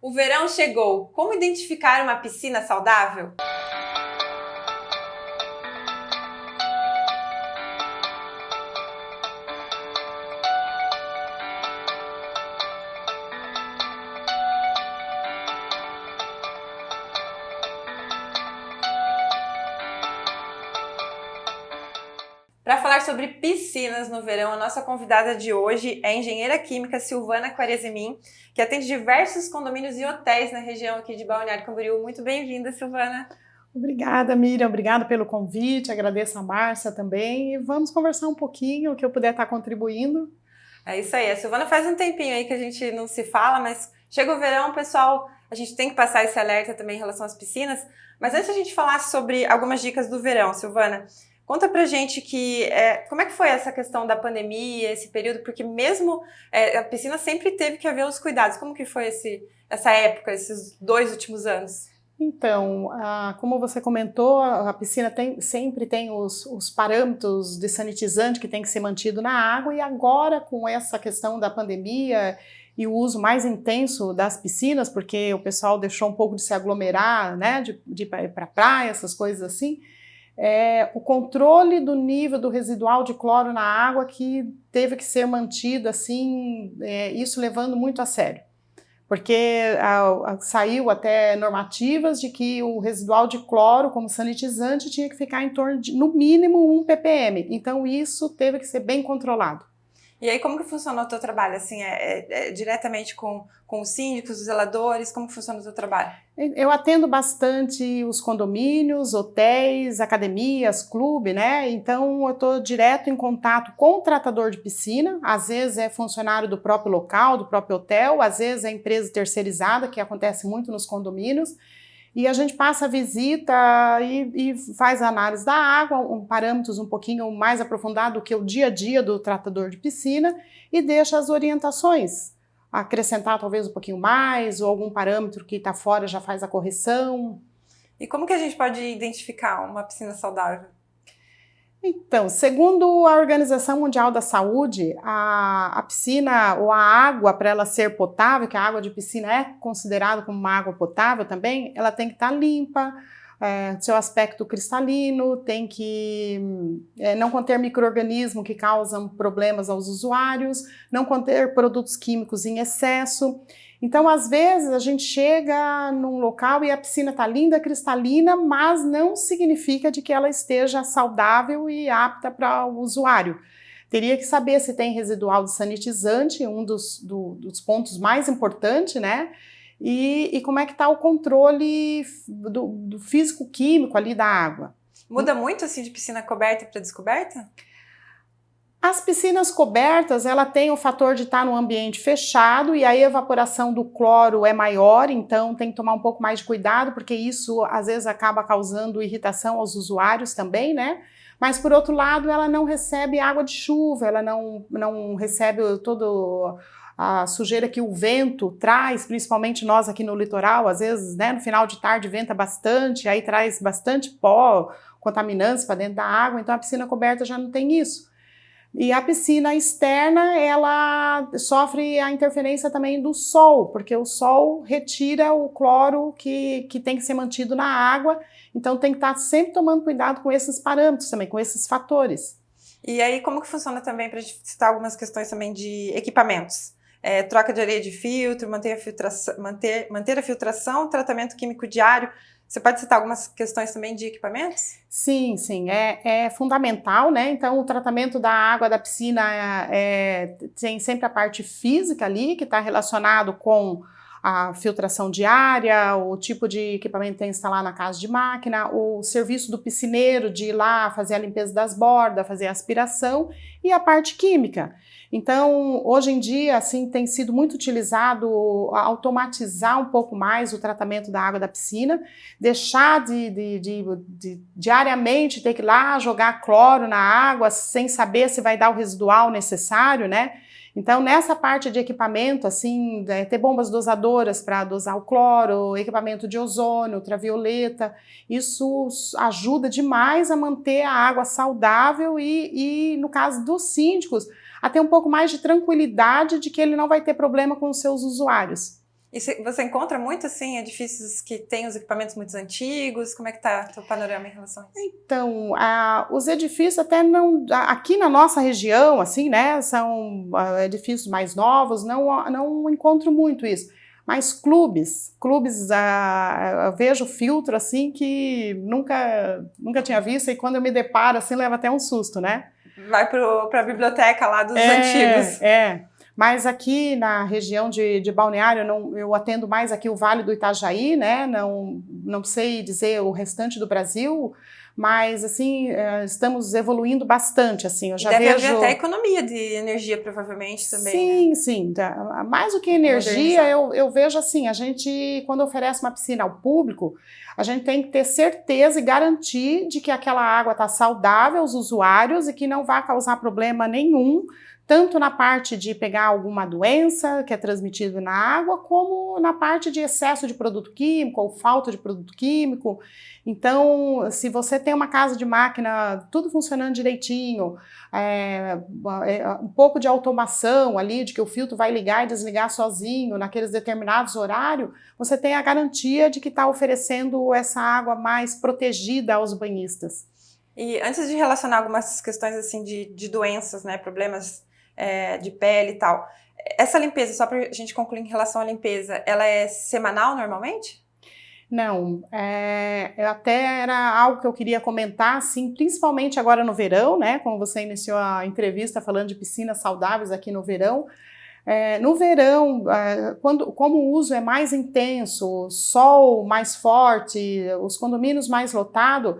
O verão chegou. Como identificar uma piscina saudável? Para falar sobre piscinas no verão, a nossa convidada de hoje é a engenheira química Silvana Quaresimin, que atende diversos condomínios e hotéis na região aqui de Balneário Camboriú. Muito bem-vinda, Silvana. Obrigada, Miriam. Obrigada pelo convite. Agradeço a Márcia também. E vamos conversar um pouquinho, o que eu puder estar contribuindo. É isso aí. A Silvana faz um tempinho aí que a gente não se fala, mas chega o verão, pessoal, a gente tem que passar esse alerta também em relação às piscinas. Mas antes a gente falar sobre algumas dicas do verão, Silvana, conta pra gente como é que foi essa questão da pandemia, esse período, porque mesmo a piscina sempre teve que haver os cuidados. Como que foi essa época, esses 2 últimos anos? Então, como você comentou, a piscina sempre tem os parâmetros de sanitizante que tem que ser mantido na água, e agora com essa questão da pandemia e o uso mais intenso das piscinas, porque o pessoal deixou um pouco de se aglomerar, né, de ir para a praia, essas coisas assim, o controle do nível do residual de cloro na água que teve que ser mantido, assim, isso levando muito a sério. Porque saiu até normativas de que o residual de cloro como sanitizante tinha que ficar em torno de, no mínimo, 1 ppm. Então isso teve que ser bem controlado. E aí, como que funciona o teu trabalho? Assim, diretamente com os síndicos, os zeladores? Como que funciona o teu trabalho? Eu atendo bastante os condomínios, hotéis, academias, clube, né? Então eu estou direto em contato com o tratador de piscina. Às vezes é funcionário do próprio local, do próprio hotel, às vezes é empresa terceirizada, que acontece muito nos condomínios. E a gente passa a visita e faz a análise da água, parâmetros um pouquinho mais aprofundados do que o dia a dia do tratador de piscina, e deixa as orientações. Acrescentar talvez um pouquinho mais, ou algum parâmetro que está fora já faz a correção. E como que a gente pode identificar uma piscina saudável? Então, segundo a Organização Mundial da Saúde, a piscina ou a água, para ela ser potável, que a água de piscina é considerada como uma água potável também, ela tem que estar limpa, seu aspecto cristalino, tem que não conter micro-organismos que causam problemas aos usuários, não conter produtos químicos em excesso. Então, às vezes, a gente chega num local e a piscina está linda, cristalina, mas não significa de que ela esteja saudável e apta para o usuário. Teria que saber se tem residual de sanitizante, um dos pontos mais importantes, né? E como é que está o controle do físico-químico ali da água. Muda muito assim de piscina coberta para descoberta? As piscinas cobertas, ela tem o fator de estar num ambiente fechado e a evaporação do cloro é maior, então tem que tomar um pouco mais de cuidado, porque isso às vezes acaba causando irritação aos usuários também, né? Mas por outro lado, ela não recebe água de chuva, ela não recebe toda a sujeira que o vento traz, principalmente nós aqui no litoral, às vezes, né, no final de tarde venta bastante, aí traz bastante pó, contaminantes para dentro da água, então a piscina coberta já não tem isso. E a piscina externa, ela sofre a interferência também do sol, porque o sol retira o cloro que tem que ser mantido na água, então tem que estar sempre tomando cuidado com esses parâmetros também, com esses fatores. E aí, como que funciona também, para a gente citar algumas questões também de equipamentos? Troca de areia de filtro, manter a filtração, tratamento químico diário. Você pode citar algumas questões também de equipamentos? Sim, é fundamental, né? Então, o tratamento da água da piscina tem sempre a parte física ali, que está relacionado com a filtração diária, o tipo de equipamento que tem que instalar na casa de máquina, o serviço do piscineiro de ir lá fazer a limpeza das bordas, fazer a aspiração, e a parte química. Então, hoje em dia, assim, tem sido muito utilizado automatizar um pouco mais o tratamento da água da piscina, deixar de diariamente ter que ir lá jogar cloro na água sem saber se vai dar o residual necessário, né? Então, nessa parte de equipamento, assim, ter bombas dosadoras para dosar o cloro, equipamento de ozônio, ultravioleta, isso ajuda demais a manter a água saudável e no caso dos síndicos, a ter um pouco mais de tranquilidade de que ele não vai ter problema com os seus usuários. E você encontra muito, assim, edifícios que têm os equipamentos muito antigos? Como é que tá o seu panorama em relação a isso? Então, os edifícios até não... Aqui na nossa região, assim, né, são edifícios mais novos, não encontro muito isso. Mas clubes, eu vejo filtro, assim, que nunca tinha visto, e quando eu me deparo, assim, leva até um susto, né? Vai para a biblioteca lá dos antigos. Mas aqui na região de Balneário, eu atendo mais aqui o Vale do Itajaí, né? Não sei dizer o restante do Brasil, mas assim, estamos evoluindo bastante, assim, eu já deve vejo... haver até economia de energia, provavelmente, também. Sim. Mais do que energia, eu vejo assim, a gente, quando oferece uma piscina ao público, a gente tem que ter certeza e garantir de que aquela água está saudável aos usuários e que não vai causar problema nenhum, tanto na parte de pegar alguma doença que é transmitida na água, como na parte de excesso de produto químico ou falta de produto químico. Então, se você tem uma casa de máquina, tudo funcionando direitinho, um pouco de automação ali, de que o filtro vai ligar e desligar sozinho naqueles determinados horários, você tem a garantia de que está oferecendo essa água mais protegida aos banhistas. E antes de relacionar algumas questões assim de doenças, né, problemas de pele e tal, essa limpeza, só para a gente concluir em relação à limpeza, ela é semanal normalmente? Não, até era algo que eu queria comentar, assim, principalmente agora no verão, né, como você iniciou a entrevista falando de piscinas saudáveis aqui no verão. No verão, como o uso é mais intenso, sol mais forte, os condomínios mais lotados,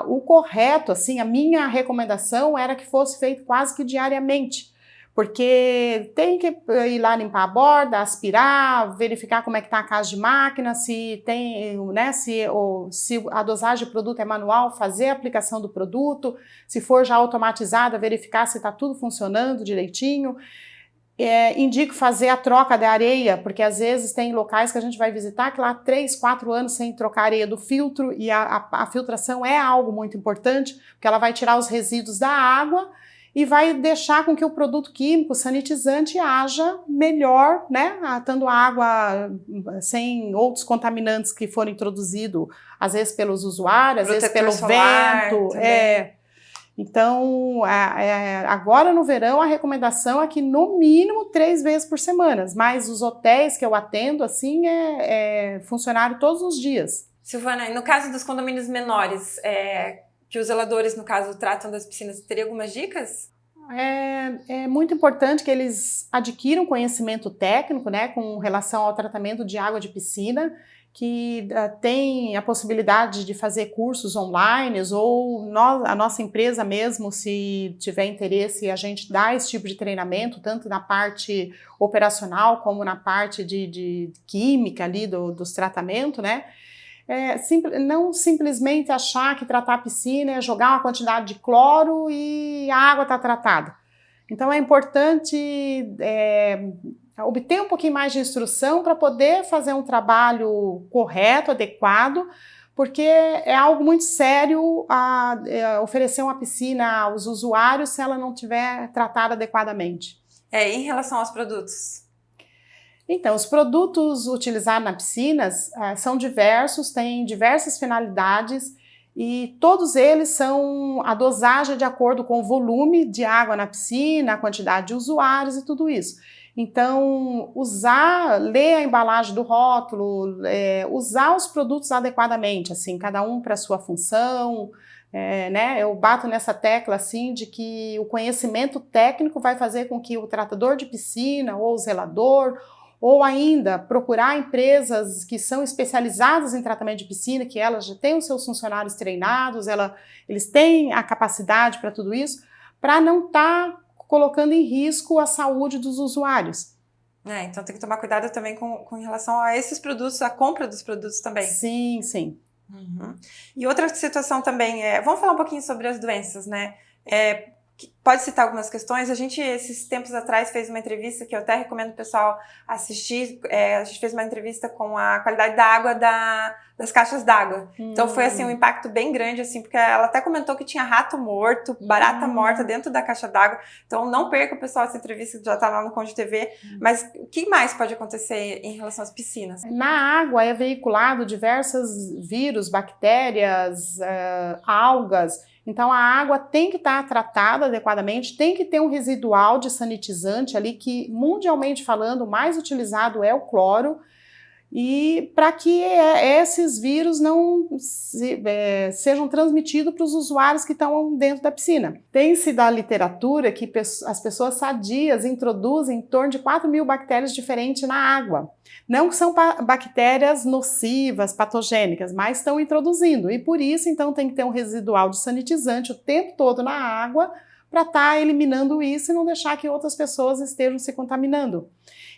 o correto, assim, a minha recomendação era que fosse feito quase que diariamente, porque tem que ir lá limpar a borda, aspirar, verificar como é que está a casa de máquina, se tem, né, se a dosagem do produto é manual, fazer a aplicação do produto, se for já automatizada, verificar se está tudo funcionando direitinho. Indico fazer a troca da areia, porque às vezes tem locais que a gente vai visitar que lá há 3, 4 anos sem trocar a areia do filtro, e a filtração é algo muito importante, porque ela vai tirar os resíduos da água e vai deixar com que o produto químico sanitizante haja melhor, né, tendo água sem outros contaminantes que foram introduzidos, às vezes pelos usuários, às vezes pelo vento. Então, agora no verão, a recomendação é que no mínimo 3 vezes por semana, mas os hotéis que eu atendo, assim, funcionário todos os dias. Silvana, no caso dos condomínios menores, que os zeladores, no caso, tratam das piscinas, teria algumas dicas? É muito importante que eles adquiram conhecimento técnico, né, com relação ao tratamento de água de piscina, que tem a possibilidade de fazer cursos online, ou a nossa empresa mesmo, se tiver interesse, a gente dá esse tipo de treinamento, tanto na parte operacional como na parte de química ali dos tratamentos, né? Não simplesmente achar que tratar a piscina é jogar uma quantidade de cloro e a água está tratada. Então é importante obter um pouquinho mais de instrução para poder fazer um trabalho correto, adequado, porque é algo muito sério oferecer uma piscina aos usuários se ela não estiver tratada adequadamente. Em relação aos produtos? Então, os produtos utilizados nas piscinas são diversos, têm diversas finalidades, e todos eles são a dosagem de acordo com o volume de água na piscina, a quantidade de usuários e tudo isso. Então, ler a embalagem do rótulo, usar os produtos adequadamente, assim, cada um para a sua função, né? Eu bato nessa tecla, assim, de que o conhecimento técnico vai fazer com que o tratador de piscina ou o zelador, ou ainda procurar empresas que são especializadas em tratamento de piscina, que elas já têm os seus funcionários treinados, eles têm a capacidade para tudo isso, para não estar colocando em risco a saúde dos usuários. Então tem que tomar cuidado também com relação a esses produtos, a compra dos produtos também. Sim, sim. Uhum. E outra situação também vamos falar um pouquinho sobre as doenças, né? pode citar algumas questões. A gente, esses tempos atrás, fez uma entrevista que eu até recomendo o pessoal assistir. A gente fez uma entrevista com a qualidade da água das caixas d'água. Então foi assim um impacto bem grande, assim, porque ela até comentou que tinha rato morto, barata morta dentro da caixa d'água. Então não perca, pessoal, essa entrevista que já está lá no Conde TV. Mas o que mais pode acontecer em relação às piscinas? Na água é veiculado diversos vírus, bactérias, algas. Então a água tem que estar tratada adequadamente, tem que ter um residual de sanitizante ali, que mundialmente falando o mais utilizado é o cloro, e para que esses vírus não sejam transmitidos para os usuários que estão dentro da piscina. Tem-se da literatura que as pessoas sadias introduzem em torno de 4.000 bactérias diferentes na água. Não que são bactérias nocivas, patogênicas, mas estão introduzindo. E por isso, então, tem que ter um residual de sanitizante o tempo todo na água para estar eliminando isso e não deixar que outras pessoas estejam se contaminando.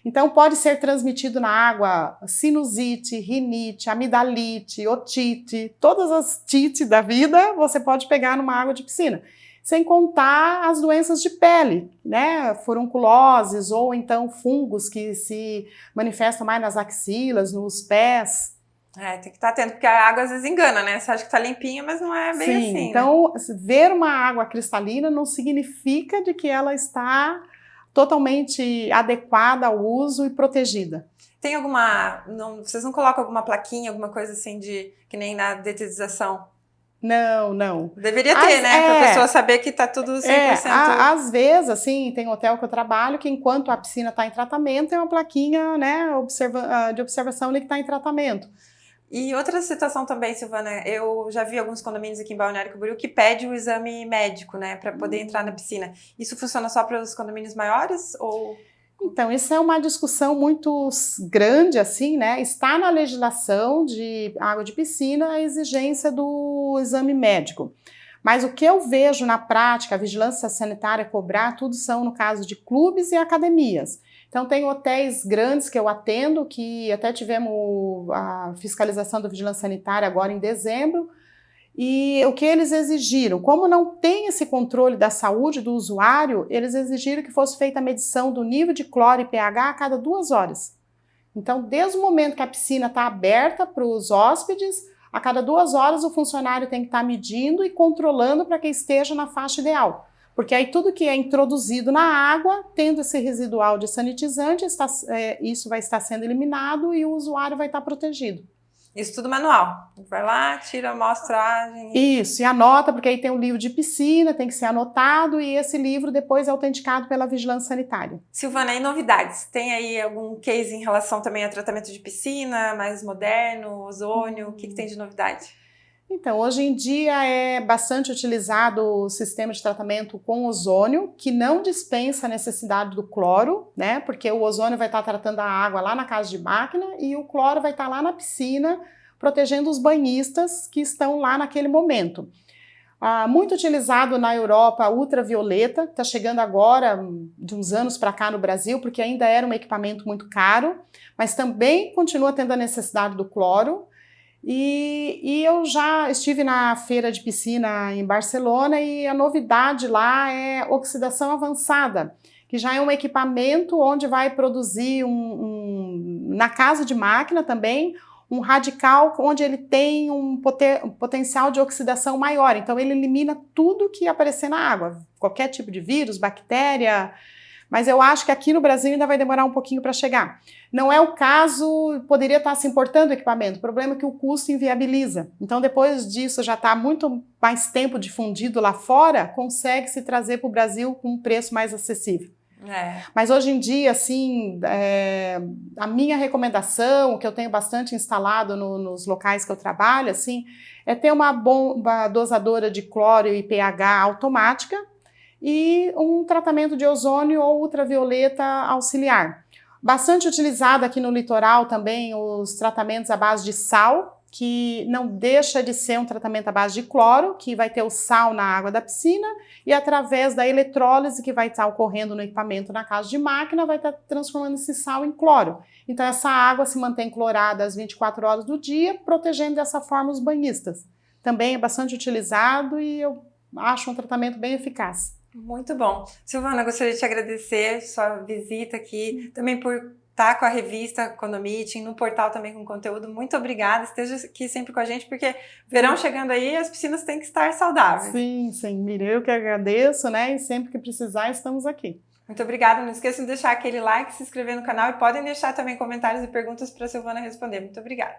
Então, pode ser transmitido na água sinusite, rinite, amidalite, otite, todas as tites da vida você pode pegar numa água de piscina. Sem contar as doenças de pele, né? Furunculoses ou então fungos que se manifestam mais nas axilas, nos pés. Tem que estar atento, porque a água às vezes engana, né? Você acha que está limpinha, mas não é bem assim. Então, ver uma água cristalina não significa de que ela está totalmente adequada ao uso e protegida. Tem alguma... vocês não colocam alguma plaquinha, alguma coisa assim que nem na detetização? Não. Deveria ter, né? Para a pessoa saber que está tudo 100%... Às vezes, assim, tem hotel que eu trabalho que enquanto a piscina está em tratamento, tem uma plaquinha, né, de observação ali que está em tratamento. E outra situação também, Silvana, eu já vi alguns condomínios aqui em Balneário Camboriú que pede o exame médico, né, para poder entrar na piscina. Isso funciona só para os condomínios maiores ou... Então, isso é uma discussão muito grande, assim, né? Está na legislação de água de piscina a exigência do exame médico. Mas o que eu vejo na prática, a vigilância sanitária cobrar, tudo são no caso de clubes e academias. Então, tem hotéis grandes que eu atendo, que até tivemos a fiscalização da vigilância sanitária agora em dezembro, e o que eles exigiram, como não tem esse controle da saúde do usuário, eles exigiram que fosse feita a medição do nível de cloro e pH a cada 2 horas. Então, desde o momento que a piscina está aberta para os hóspedes, a cada 2 horas o funcionário tem que estar medindo e controlando para que esteja na faixa ideal. Porque aí tudo que é introduzido na água, tendo esse residual de sanitizante, isso vai estar sendo eliminado e o usuário vai estar protegido. Isso tudo manual. Vai lá, tira a amostragem. Isso, e anota, porque aí tem um livro de piscina, tem que ser anotado, e esse livro depois é autenticado pela vigilância sanitária. Silvana, e novidades? Tem aí algum case em relação também a tratamento de piscina, mais moderno, ozônio? O que tem de novidade? Então, hoje em dia é bastante utilizado o sistema de tratamento com ozônio, que não dispensa a necessidade do cloro, né? Porque o ozônio vai estar tratando a água lá na casa de máquina e o cloro vai estar lá na piscina, protegendo os banhistas que estão lá naquele momento. Muito utilizado na Europa, ultravioleta, está chegando agora, de uns anos para cá no Brasil, porque ainda era um equipamento muito caro, mas também continua tendo a necessidade do cloro. E eu já estive na feira de piscina em Barcelona e a novidade lá é oxidação avançada, que já é um equipamento onde vai produzir na casa de máquina também, um radical onde ele tem um potencial de oxidação maior. Então ele elimina tudo que aparecer na água, qualquer tipo de vírus, bactéria. Mas eu acho que aqui no Brasil ainda vai demorar um pouquinho para chegar. Não é o caso, poderia estar se importando o equipamento, o problema é que o custo inviabiliza. Então, depois disso, já está muito mais tempo difundido lá fora, consegue se trazer para o Brasil com um preço mais acessível. Mas hoje em dia, assim, a minha recomendação, o que eu tenho bastante instalado nos locais que eu trabalho, assim, é ter uma bomba dosadora de cloro e pH automática, e um tratamento de ozônio ou ultravioleta auxiliar. Bastante utilizado aqui no litoral também os tratamentos à base de sal, que não deixa de ser um tratamento à base de cloro, que vai ter o sal na água da piscina e através da eletrólise que vai estar ocorrendo no equipamento na casa de máquina, vai estar transformando esse sal em cloro. Então essa água se mantém clorada às 24 horas do dia, protegendo dessa forma os banhistas. Também é bastante utilizado e eu acho um tratamento bem eficaz. Muito bom. Silvana, gostaria de te agradecer sua visita aqui, também por estar com a revista Condomiting, no portal também com conteúdo. Muito obrigada, esteja aqui sempre com a gente, porque verão chegando aí, as piscinas têm que estar saudáveis. Sim, sim, Miriam, eu que agradeço, né? E sempre que precisar, estamos aqui. Muito obrigada, não esqueçam de deixar aquele like, se inscrever no canal e podem deixar também comentários e perguntas para a Silvana responder. Muito obrigada.